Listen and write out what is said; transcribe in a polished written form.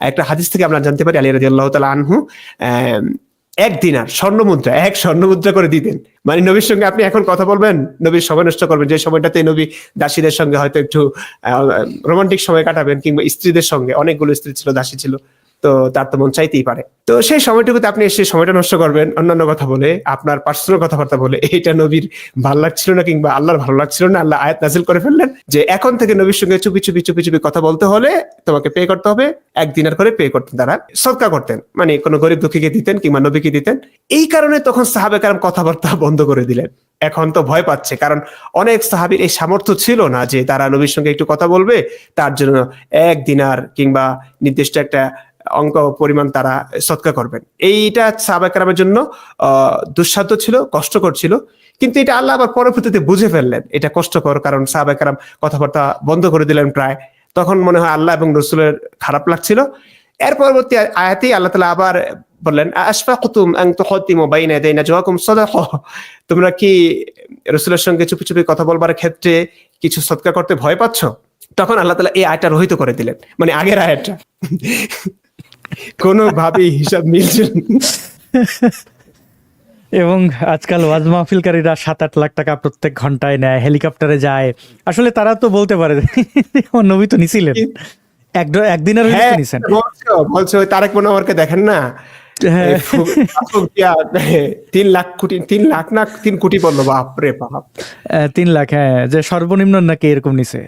একটা হাদিস থেকে আমরা জানতে পারি আলী রাদিয়াল্লাহু তাআলা আনহু এক দিনার স্বর্ণ মুদ্রা করে দিতেন। মানে নবীর সঙ্গে আপনি এখন কথা বলবেন, নবীর সময় নষ্ট করবেন, যে সময়টাতে নবী দাসীদের সঙ্গে হয়তো একটু রোমান্টিক সময় কাটাবেন, কিংবা স্ত্রীদের সঙ্গে, অনেকগুলো স্ত্রী ছিল, দাসী ছিল, তো তার তো মন চাইতেই পারে। তো সেই সময়টুকুতে আপনি সেই সময়টা নষ্ট করবেন অন্যান্য কথা বলে, আপনার পার্সোনাল কথাবার্তা বলে। এইটা নবীর ভালো লাগছিল না, কিংবা আল্লাহর ভালো লাগছিল না। আল্লাহ আয়াত নাজিল করে ফেললেন যে এখন থেকে নবীর সঙ্গে চুপি চুপি চুপি চুপি কথা বলতে হলে তোমাকে পে করতে হবে। 1 দিনার করে পে করতেন তারা, সদকা করতেন, মানে কোনো গরিব দুঃখীকে দিতেন কিংবা নবীকে দিতেন। এই কারণে তখন সাহাবে কেরাম কথাবার্তা বন্ধ করে দিলেন। এখন তো ভয় পাচ্ছে, কারণ অনেক সাহাবীর এই সামর্থ্য ছিল না যে তারা নবীর সঙ্গে একটু কথা বলবে, তার জন্য 1 দিনার কিংবা নির্দিষ্ট একটা অঙ্ক পরিমাণ তারা সদকা করবেন। এইটা সাহাবা কেরামের জন্য দুঃসাধ্য ছিল, কষ্টকর ছিল। কিন্তু এটা আল্লাহ আবার পরবর্তীতে বুঝে ফেললেন এটা কষ্টকর, কারণ সাহাবা কেরাম কথাবার্তা বন্ধ করে দিলেন প্রায়। তখন মনে হয় আল্লাহ এবং রসুলের খারাপ লাগছিল। এর পরবর্তী আয়াতেই আল্লাহ তাআলা আবার বললেন, আশফাকতুম আন তুকদ্দিমু বাইনা ইয়াদাই নাজওয়াকুম সাদাকা, তোমরা কি রসুলের সঙ্গে চুপি চুপি কথা বলবার ক্ষেত্রে কিছু সদকা করতে ভয় পাচ্ছ? তখন আল্লাহ তাআলা এই আয়াতটা রহিত করে দিলেন, মানে আগের আয়াতটা। কোনোভাবেই হিসাব মিলছে না। এবং আজকাল ওয়াজ মাহফিলকারীরা 7-8 লাখ টাকা প্রত্যেক ঘন্টায় নেয়, হেলিকপ্টারে যায়। আসলে তারা তো বলতে পারে নবী তো নিছিলেন, একদিনের হ্যাঁ, নিছেন। বলছে ওই তারেক মনোয়ারকে দেখেন না, হ্যাঁ, 3 লাখ কোটি, 3 লাখ না 3 কোটি বললো, বাপ রে বাপ। 3 লাখ, হ্যাঁ, যে সর্বনিম্ন নাকি এরকম নিছে।